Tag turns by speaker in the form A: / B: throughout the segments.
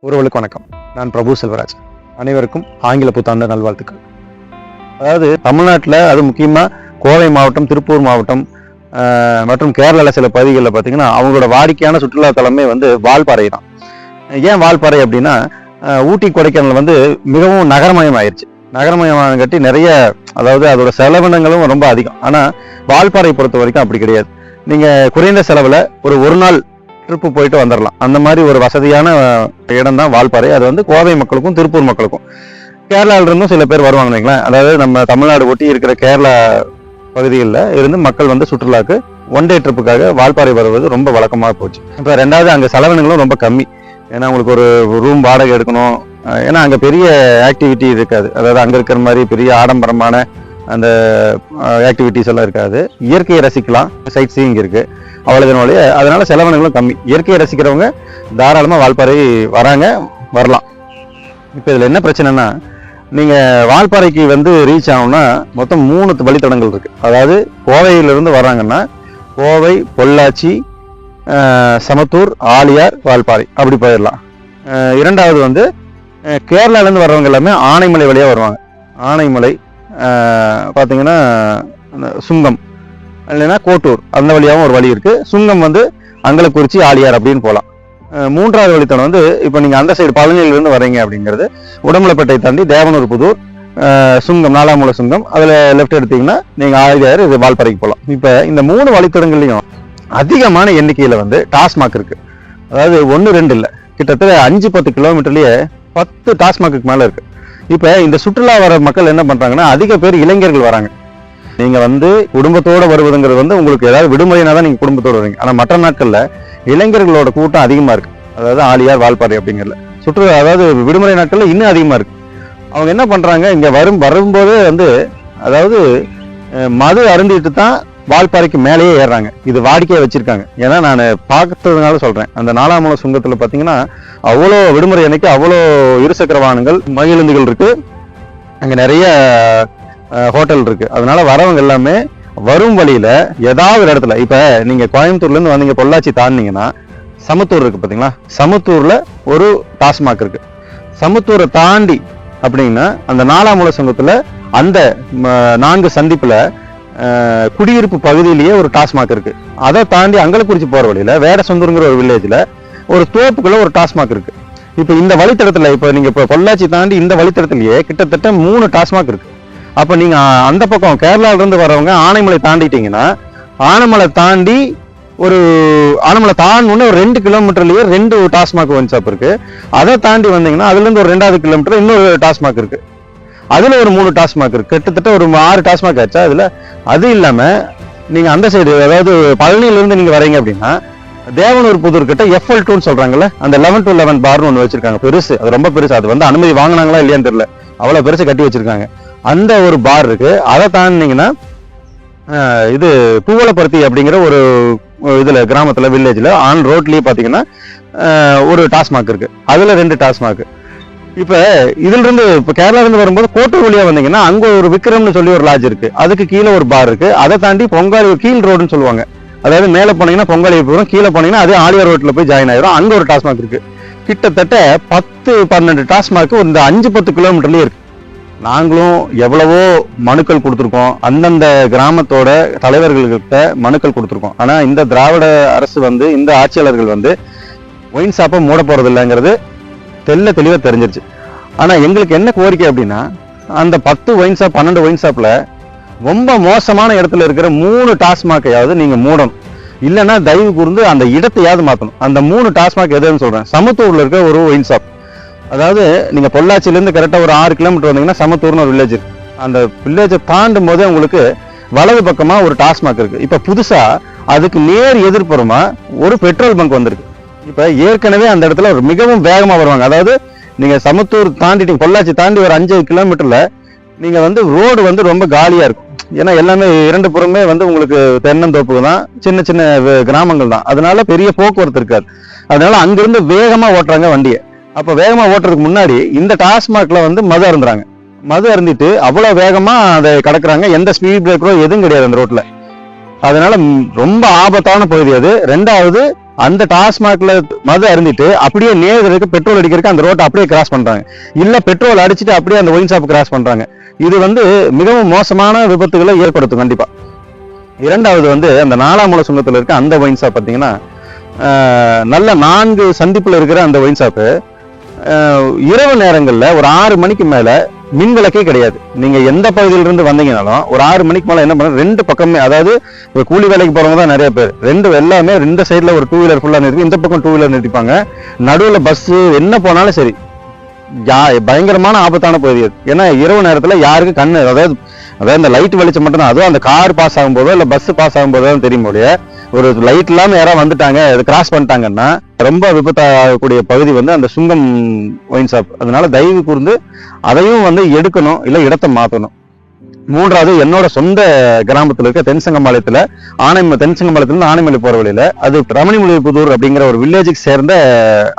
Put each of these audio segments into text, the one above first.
A: உறவுகளுக்கு வணக்கம். நான் பிரபு செல்வராஜ். அனைவருக்கும் ஆங்கில புத்தாண்டு நல்வாழ்த்துக்கள். அதாவது தமிழ்நாட்டில் அது முக்கியமாக கோவை மாவட்டம், திருப்பூர் மாவட்டம் மற்றும் கேரளாவில் சில பகுதிகளில் பார்த்தீங்கன்னா அவங்களோட வாடிக்கையான சுற்றுலா தலமே வால்பாறை தான். ஏன் வால்பாறை அப்படின்னா, ஊட்டி கொடைக்கானல் மிகவும் நகரமயம் ஆயிடுச்சு. நகரமயமான கட்டி நிறைய, அதாவது அதோட செலவினங்களும் ரொம்ப அதிகம். ஆனால் வால்பாறை பொறுத்த வரைக்கும் அப்படி கிடையாது. நீங்கள் குறைந்த செலவில் ஒரு நாள் ட்ரிப்பு போயிட்டு வந்துடலாம். அந்த மாதிரி ஒரு வசதியான இடம் தான் வால்பாறை. அது கோவை மக்களுக்கும் திருப்பூர் மக்களுக்கும். கேரளாவில இருந்தும் சில பேர் வருவாங்க இல்லைங்களா. அதாவது நம்ம தமிழ்நாடு ஒட்டி இருக்கிற கேரளா பகுதிகளில் இருந்து மக்கள் சுற்றுலாக்கு ஒன் டே ட்ரிப்புக்காக வால்பாறை வருவது ரொம்ப வழக்கமாக போச்சு. இப்போ ரெண்டாவது, அங்கே செலவினங்களும் ரொம்ப கம்மி. ஏன்னா உங்களுக்கு ஒரு ரூம் வாடகை எடுக்கணும். ஏன்னா அங்கே பெரிய ஆக்டிவிட்டி இருக்காது. அதாவது அங்கே இருக்கிற மாதிரி பெரிய ஆடம்பரமான அந்த ஆக்டிவிட்டிஸ் எல்லாம் இருக்காது. இயற்கையை ரசிக்கலாம், சைட் சீயிங் இருக்கு, அவ்வளோதனாலே. அதனால செலவினங்களும் கம்மி. இயற்கையை ரசிக்கிறவங்க தாராளமாக வால்பாறை வரலாம். இப்போ இதில் என்ன பிரச்சனைனா, நீங்கள் வால்பாறைக்கு ரீச் ஆகணும்னா மொத்தம் 3 வழித்தடங்கள் இருக்கு. அதாவது கோவையிலிருந்து வர்றாங்கன்னா கோவை, பொள்ளாச்சி, சமத்தூர், ஆலியார், வால்பாறை அப்படி போயிடலாம். இரண்டாவது கேரளாவிலேருந்து வர்றவங்க எல்லாமே ஆனைமலை வழியாக வருவாங்க. ஆனைமலை பார்த்தீங்கன்னா சுங்கம் இல்லைன்னா கோட்டூர், அந்த வழியாகவும் ஒரு வழி இருக்குது. சுங்கம் அங்கலக்குறிச்சி, ஆலியார் அப்படின்னு போகலாம். மூன்றாவது வழித்தடம் இப்போ நீங்கள் அந்த சைடு பழனியிலிருந்து வரீங்க அப்படிங்கிறது உடம்புலப்பேட்டை தாண்டி தேவனூர் புதூர், சுங்கம், 4ஆம் மூல சுங்கம், அதில் லெஃப்ட் எடுத்தீங்கன்னா நீங்கள் ஆலியார், இது வால்பாறைக்கு போகலாம். இப்போ இந்த 3 வழித்தடங்கள்லையும் அதிகமான எண்ணிக்கையில் டாஸ்மாக் இருக்குது. அதாவது 1-2 இல்லை, கிட்டத்தட்ட 5-10 கிலோமீட்டர்லேயே 10 டாஸ்மாக்கு மேலே இருக்குது. இப்போ இந்த சுற்றுலா வர மக்கள் என்ன பண்ணுறாங்கன்னா, அதிக பேர் இளைஞர்கள் வராங்க. நீங்கள் குடும்பத்தோடு வருவதுங்கிறது உங்களுக்கு ஏதாவது விடுமுறைனா தான் நீங்கள் குடும்பத்தோடு வருவீங்க. ஆனால் மற்ற நாட்களில் இளைஞர்களோட கூட்டம் அதிகமாக இருக்குது. அதாவது ஆலியார், வால்பாறை அப்படிங்கிறதுல சுற்றுலா, அதாவது விடுமுறை நாட்களில் இன்னும் அதிகமாக இருக்குது. அவங்க என்ன பண்ணுறாங்க, இங்கே வரும்போதே அதாவது மது அருந்திட்டு தான் வால்பாறைக்கு மேலேயே ஏறுறாங்க. இது வாடிக்கையை வச்சிருக்காங்க. ஏன்னா நான் பார்க்கறதுனால சொல்கிறேன். அந்த 4ஆம் மூல சுங்கத்தில் பார்த்தீங்கன்னா அவ்வளோ விடுமுறை அன்னைக்கு அவ்வளோ இருசக்கர வாகனங்கள், மகிழுந்துகள் இருக்குது. அங்கே நிறைய ஹோட்டல் இருக்கு. அதனால வரவங்க எல்லாமே வரும் வழியில ஏதாவது ஒரு இடத்துல, இப்ப நீங்க கோயம்புத்தூர்ல இருந்து வந்தீங்க, பொள்ளாச்சி தாண்டினீங்கன்னா சமத்தூர் இருக்கு பாத்தீங்களா. சமத்தூர்ல ஒரு டாஸ்மாக் இருக்கு. சமத்தூரை தாண்டி அப்படின்னா அந்த 4ஆம் மூல சங்கத்துல அந்த 4 சந்திப்புல குடியிருப்பு பகுதியிலேயே ஒரு டாஸ்மாக் இருக்கு. அதை தாண்டி அங்கலக்குறிச்சி போற வழியில வேடசந்தூருங்கிற ஒரு வில்லேஜ்ல ஒரு தோப்புக்குள்ள ஒரு டாஸ்மாக் இருக்கு. இப்ப இந்த வழித்தடத்துல, இப்ப நீங்க இப்ப பொள்ளாச்சி தாண்டி இந்த வழித்தடத்திலேயே கிட்டத்தட்ட 3 டாஸ்மாக் இருக்கு. அப்போ நீங்கள் அந்த பக்கம் கேரளாவிலேருந்து வரவங்க ஆனைமலை தாண்டிட்டீங்கன்னா, ஆனைமலை தாண்டி ஆனைமலை தாண்டணுன்னு ஒரு 2 கிலோமீட்டர்லேயே 2 டாஸ்மாக் ஒன் ஷாப் இருக்கு. அதை தாண்டி வந்தீங்கன்னா அதுலேருந்து ஒரு 2வது கிலோமீட்டர் இன்னொரு டாஸ்மாக் இருக்கு. அதில் ஒரு 3 டாஸ்மாக் இருக்கு. கிட்டத்தட்ட ஒரு 6 டாஸ்மாக் ஆச்சா அதில். அது இல்லாமல் நீங்கள் அந்த சைடு, அதாவது பழனியிலேருந்து நீங்கள் வரீங்க அப்படின்னா தேவனூர் புதூர் கிட்ட FL2ன்னு சொல்றாங்கல்ல, அந்த 11 to 11 பார்னு ஒன்று வச்சிருக்காங்க. பெருசு, அது ரொம்ப பெருசு. அது அனுமதி வாங்கினாங்களா இல்லையான்னு தெரியல, அவ்வளோ பெருசு கட்டி வச்சிருக்காங்க. அந்த ஒரு பார் இருக்கு. அதை தாண்டினீங்கன்னா இது பூவலப்பருத்தி அப்படிங்கிற ஒரு இதுல கிராமத்துல, வில்லேஜ்ல ஆன் ரோட்லயே பாத்தீங்கன்னா ஒரு டாஸ்மாக் இருக்கு. அதுல 2 டாஸ்மாக். இப்ப இதுல இருந்து, இப்ப கேரளால இருந்து வரும்போது கோட்டூர் வழியா வந்தீங்கன்னா அங்க ஒரு விக்ரம்னு சொல்லி ஒரு லாட்ஜ் இருக்கு. அதுக்கு கீழே ஒரு பார் இருக்கு. அதை தாண்டி பொங்காலி கீழ் ரோடுன்னு சொல்லுவாங்க. அதாவது மேல போனீங்கன்னா பொங்காலி போயிடும், கீழே போனீங்கன்னா அதே ஆலியார் ரோட்ல போய் ஜாயின் ஆயிரும். அங்க ஒரு டாஸ்மாக் இருக்கு. கிட்டத்தட்ட 10-12 டாஸ்மாக் இந்த 5-10 கிலோமீட்டர்லயே இருக்கு. நாங்களும் எவ்வளவோ மனுக்கள் கொடுத்துருக்கோம். அந்தந்த கிராமத்தோட தலைவர்கள்கிட்ட மனுக்கள் கொடுத்துருக்கோம். ஆனா இந்த திராவிட அரசு இந்த ஆட்சியாளர்கள் ஒயின் ஷாப்பை மூட போறது இல்லைங்கிறது தெளிவா தெரிஞ்சிருச்சு. ஆனா எங்களுக்கு என்ன கோரிக்கை அப்படின்னா, அந்த 10 ஒயின் ஷாப், 12 ஒயின் ஷாப்ல ரொம்ப மோசமான இடத்துல இருக்கிற 3 டாஸ்மாக்கையாவது நீங்க மூடணும். இல்லைன்னா தயவு கூர்ந்து அந்த இடத்தையாவது மாற்றணும். அந்த 3 டாஸ்மாக் எதுன்னு சொல்றேன். சமத்தூர்ல இருக்க ஒரு ஒயின் ஷாப், அதாவது நீங்க பொள்ளாச்சியிலேருந்து கரெக்டாக ஒரு 6 கிலோமீட்டர் வந்தீங்கன்னா சமத்தூர்னு ஒரு வில்லேஜ் இருக்கு. அந்த வில்லேஜை தாண்டும் போதே உங்களுக்கு வலது பக்கமா ஒரு டாஸ்மாக் இருக்கு. இப்ப புதுசா அதுக்கு நேர் எதிர்ப்புறமா ஒரு பெட்ரோல் பங்க் வந்திருக்கு. இப்ப ஏற்கனவே அந்த இடத்துல மிகவும் வேகமா வருவாங்க. அதாவது நீங்க சமத்தூர் தாண்டிட்டீங்க, பொள்ளாச்சி தாண்டி ஒரு 5 கிலோமீட்டர்ல நீங்க ரோடு ரொம்ப காலியா இருக்கும். ஏன்னா எல்லாமே 2 புறமே உங்களுக்கு தென்னந்தோப்பு தான், சின்ன சின்ன கிராமங்கள் தான். அதனால பெரிய போக்குவரத்து இருக்காது. அதனால அங்கிருந்து வேகமா ஓட்டுறாங்க வண்டியை. அப்ப வேகமா ஓட்டுறதுக்கு முன்னாடி இந்த டாஸ்மாக்ல மது அருந்துறாங்க. மது அருந்திட்டு அவ்வளவு வேகமா அதை கடக்குறாங்க. எந்த ஸ்பீட் பிரேக்கரோ எதுவும் கிடையாது அந்த ரோட்ல. அதனால ரொம்ப ஆபத்தான பகுதி அது. ரெண்டாவது, அந்த டாஸ்மாக்ல மது அருந்திட்டு அப்படியே நேருக்கு பெட்ரோல் அடிக்கிறதுக்கு அந்த ரோட்டை அப்படியே கிராஸ் பண்றாங்க, இல்ல பெட்ரோல் அடிச்சுட்டு அப்படியே அந்த ஒயின் ஷாப் கிராஸ் பண்றாங்க. இது மிகவும் மோசமான விபத்துகளை ஏற்படுத்தும் கண்டிப்பா. இரண்டாவது அந்த 4ஆம் மூல சுங்கத்துல இருக்க அந்த ஒயின் ஷாப் பாத்தீங்கன்னா நல்ல 4 சந்திப்புல இருக்கிற அந்த ஒயின் ஷாப்பு இரவு நேரங்கள்ல ஒரு 6 மணிக்கு மேல மின் விளக்கே கிடையாது. நீங்க எந்த பகுதியிலிருந்து வந்தீங்கனாலும் ஒரு 6 மணிக்கு மேல என்ன பண்ண, 2 பக்கமே, அதாவது கூலி வேலைக்கு போறவங்க தான் நிறைய பேர், எல்லாமே 2 சைட்ல ஒரு 2 வீலர் ஃபுல்லா நிறுத்தி, இந்த பக்கம் 2 வீலர் நிறுத்திப்பாங்க. நடுவுல பஸ் என்ன போனாலும் சரி, பயங்கரமான ஆபத்தான பகுதி அது. ஏன்னா இரவு நேரத்துல யாருக்கு கண்ணு, அதாவது இந்த லைட் வெளிச்சம் மட்டும் தான், அதுவும் அந்த கார் பாஸ் ஆகும் போதோ இல்ல பஸ் பாஸ் ஆகும் போதோ தெரியும் போது, ஒரு லைட் இல்லாம யாராவது வந்துட்டாங்க, அதை கிராஸ் பண்ணிட்டாங்கன்னா ரொம்ப விபத்தாகக்கூடிய பகுதி அந்த சுங்கம் ஒயின் ஷாப். அதனால தயவு கூர்ந்து அதையும் எடுக்கணும், இல்ல இடத்தை மாத்தணும். மூன்றாவது, என்னோட சொந்த கிராமத்துல இருக்க தென்சங்கம்பாளையத்துல தென்சங்கம்பாளையத்துல ஆனைமலை போற வழியில அது ரமணிமுடிபுதூர் அப்படிங்கிற ஒரு வில்லேஜுக்கு சேர்ந்த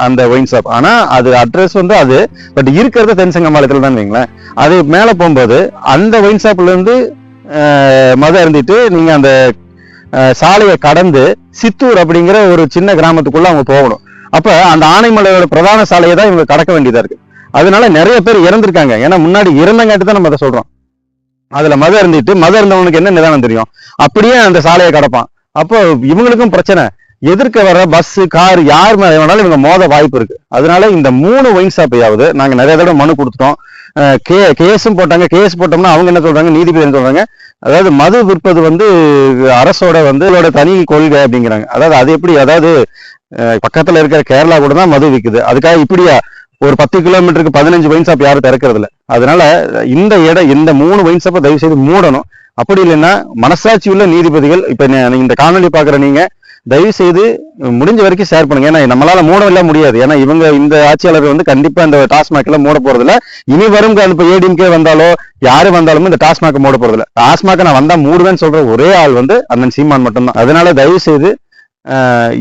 A: அந்த ஒயின் ஷாப். ஆனா அது அட்ரஸ் அது, பட் இருக்கிறது தென்சங்கம்பாளையத்துல தான் வைங்களேன். அது மேல போகும்போது அந்த ஒயின் ஷாப்ல இருந்து மது அருந்திட்டு நீங்க அந்த சாலையை கடந்து சித்தூர் அப்படிங்கிற ஒரு சின்ன கிராமத்துக்குள்ள அவங்க போகணும். அப்ப அந்த ஆனைமலையோட பிரதான சாலையை தான் இவங்க கடக்க வேண்டியதா இருக்கு. அதனால நிறைய பேர் இறந்திருக்காங்க. ஏன்னா முன்னாடி இறந்தங்காட்டி தான் நம்ம அதை சொல்றோம். அதுல மது இருந்தவனுக்கு என்ன நிதானம் தெரியும், அப்படியே அந்த சாலையை கடப்பான். அப்போ இவங்களுக்கும் பிரச்சனை, எதிர்க்க வர பஸ் கார் யார் மேல வேணாலும் இவங்க மோத வாய்ப்பு இருக்கு. அதனால இந்த 3 ஒயின் ஷாப்பையாவது, நாங்க நிறைய தடவை மனு கொடுத்துட்டோம், கேஸும் போட்டாங்க. கேஸ் போட்டோம்னா அவங்க என்ன சொல்றாங்க, நீதிபதி என்ன சொல்றாங்க, அதாவது மது விற்பது அரசோட தனி கொள்கை அப்படிங்கிறாங்க. அதாவது அது எப்படி, அதாவது பக்கத்துல இருக்கிற கேரளா கூட தான் மது விற்குது, அதுக்காக இப்படியா ஒரு 10 கிலோமீட்டருக்கு 15 ஒயின் ஷாப் யாரும் திறக்கிறது இல்லை. அதனால இந்த 3 ஒயின் ஷாப்பை தயவு செய்து மூடணும். அப்படி இல்லைன்னா மனசாட்சி உள்ள நீதிபதிகள், இப்ப இந்த காணொலி பாக்குற நீங்க தயவு செய்து முடிஞ்ச வரைக்கும் ஷேர் பண்ணுங்க. ஏன்னா நம்மளால மூடவில்ல முடியாது. ஏன்னா இந்த ஆட்சியாளர் கண்டிப்பா இந்த டாஸ்மாக் எல்லாம் மூட போறது இல்ல. இனி வரும் இப்ப ஏடிஎம்கே வந்தாலோ யாரு வந்தாலும் இந்த டாஸ்மாக் மூட போறது இல்ல. டாஸ்மாக் நான் வந்தா மூடுவேன்னு சொல்ற ஒரே ஆள் அண்ணன் சீமான் மட்டும்தான். அதனால தயவு செய்து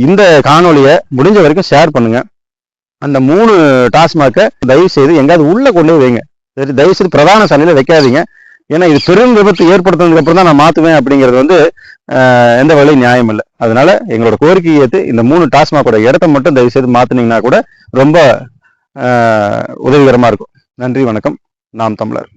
A: இந்த காணொலியை முடிஞ்ச வரைக்கும் ஷேர் பண்ணுங்க. அந்த 3 டாஸ்மாக்கை தயவு செய்து எங்காவது உள்ள கொண்டு வைங்க. சரி, தயவு செய்து பிரதான சாலையில வைக்காதீங்க. ஏன்னா இது பெரும் விபத்து ஏற்படுத்தினதுக்கு அப்புறம் தான் நான் மாத்துவேன் அப்படிங்கிறது எந்த வழி நியாயம் இல்லை. அதனால எங்களோட கோரிக்கையை ஏற்று இந்த 3 டாஸ்மாகோட இடத்த மட்டும் தயவு செய்து மாத்தினீங்கன்னா கூட ரொம்ப உதவிகரமா இருக்கும். நன்றி, வணக்கம். நாம் தமிழர்.